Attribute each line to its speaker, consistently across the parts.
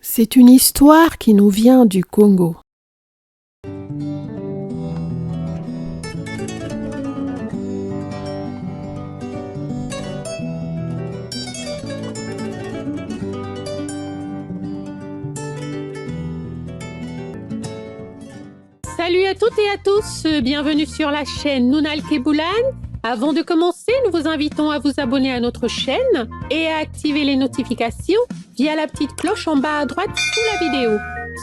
Speaker 1: C'est une histoire qui nous vient du Congo.
Speaker 2: Salut à toutes et à tous, bienvenue sur la chaîne Nounal Keboulan. Avant de commencer, nous vous invitons à vous abonner à notre chaîne et à activer les notifications via la petite cloche en bas à droite sous la vidéo,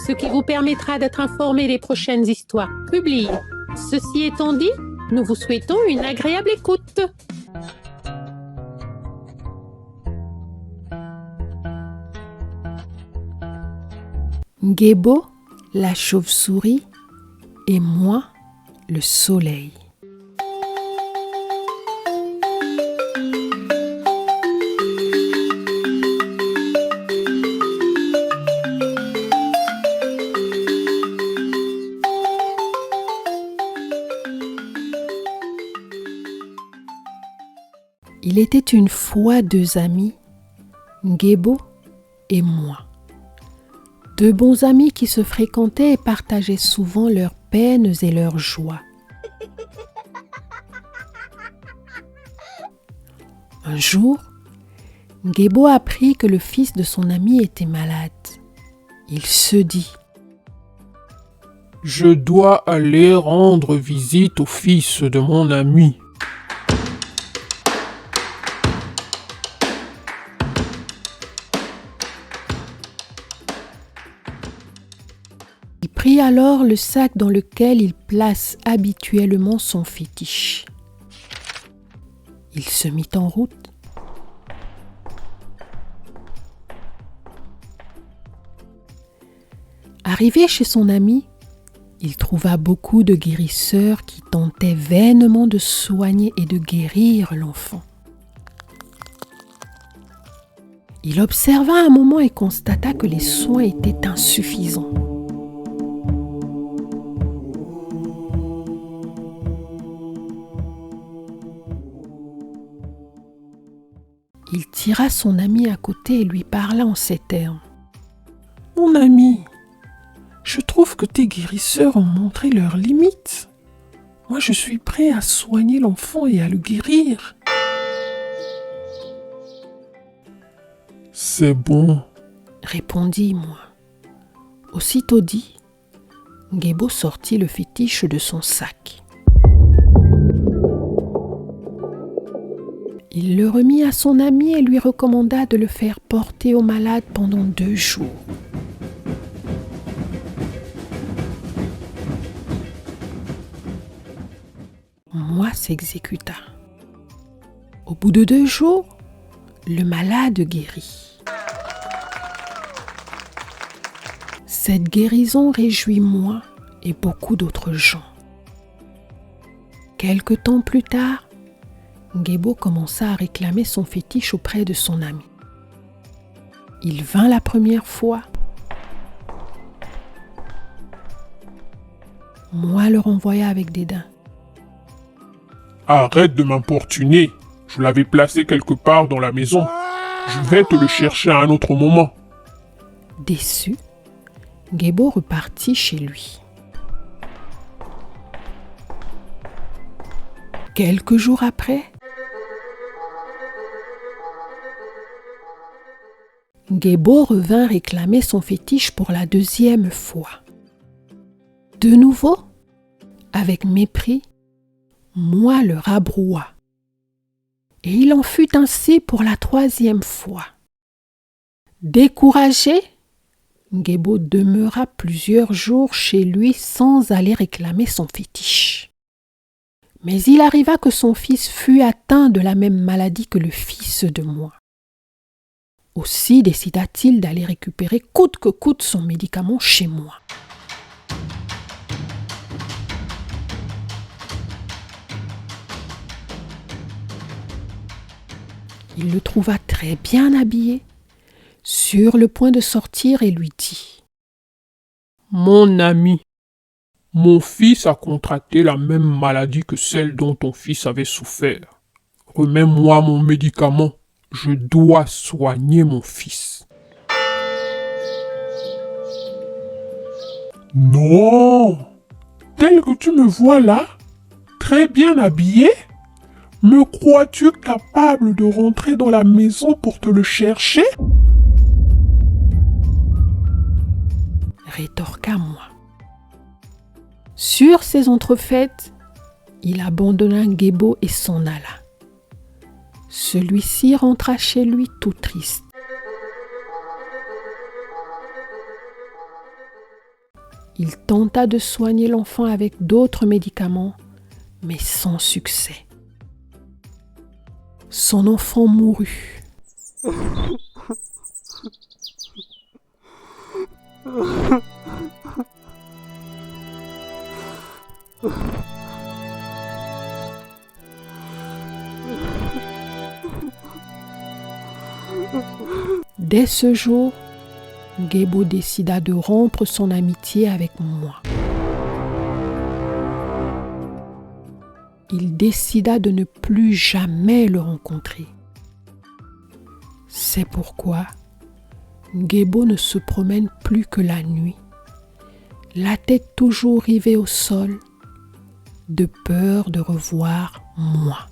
Speaker 2: ce qui vous permettra d'être informé des prochaines histoires publiées. Ceci étant dit, nous vous souhaitons une agréable écoute.
Speaker 1: Ngebo, la chauve-souris, et moi, le soleil. Il était une fois deux amis, Ngebo et moi. Deux bons amis qui se fréquentaient et partageaient souvent leurs peines et leurs joies. Un jour, Ngebo apprit que le fils de son ami était malade. Il se dit:
Speaker 3: « Je dois aller rendre visite au fils de mon ami. »
Speaker 1: Il prit alors le sac dans lequel il place habituellement son fétiche. Il se mit en route. Arrivé chez son ami, il trouva beaucoup de guérisseurs qui tentaient vainement de soigner et de guérir l'enfant. Il observa un moment et constata que les soins étaient insuffisants. Il tira son ami à côté et lui parla en ces termes.
Speaker 3: « Mon ami, je trouve que tes guérisseurs ont montré leurs limites. Moi, je suis prêt à soigner l'enfant et à le guérir. » « C'est bon, »
Speaker 1: répondis moi. Aussitôt dit, Ngebo sortit le fétiche de son sac. Il le remit à son ami et lui recommanda de le faire porter au malade pendant 2 jours. Moi s'exécuta. Au bout de 2 jours, le malade guérit. Cette guérison réjouit moi et beaucoup d'autres gens. Quelque temps plus tard, Ngebo commença à réclamer son fétiche auprès de son ami. Il vint la première fois. Moi le renvoya avec dédain.
Speaker 3: « Arrête de m'importuner. Je l'avais placé quelque part dans la maison. Je vais te le chercher à un autre moment. »
Speaker 1: Déçu, Ngebo repartit chez lui. Quelques jours après, Ngebo revint réclamer son fétiche pour la 2e fois. De nouveau, avec mépris, moi le rabroua. Et il en fut ainsi pour la 3e fois. Découragé, Ngebo demeura plusieurs jours chez lui sans aller réclamer son fétiche. Mais il arriva que son fils fut atteint de la même maladie que le fils de moi. Aussi décida-t-il d'aller récupérer coûte que coûte son médicament chez moi. Il le trouva très bien habillé, sur le point de sortir et lui dit:
Speaker 3: « Mon ami, mon fils a contracté la même maladie que celle dont ton fils avait souffert. Remets-moi mon médicament. Je dois soigner mon fils. » Non! Tel que tu me vois là, très bien habillé, me crois-tu capable de rentrer dans la maison pour te le chercher?
Speaker 1: Rétorqua moi. Sur ces entrefaites, il abandonna Ngebo et s'en alla. Celui-ci rentra chez lui tout triste. Il tenta de soigner l'enfant avec d'autres médicaments, mais sans succès. Son enfant mourut. Dès ce jour, Ngebo décida de rompre son amitié avec moi. Il décida de ne plus jamais le rencontrer. C'est pourquoi Ngebo ne se promène plus que la nuit, la tête toujours rivée au sol, de peur de revoir moi.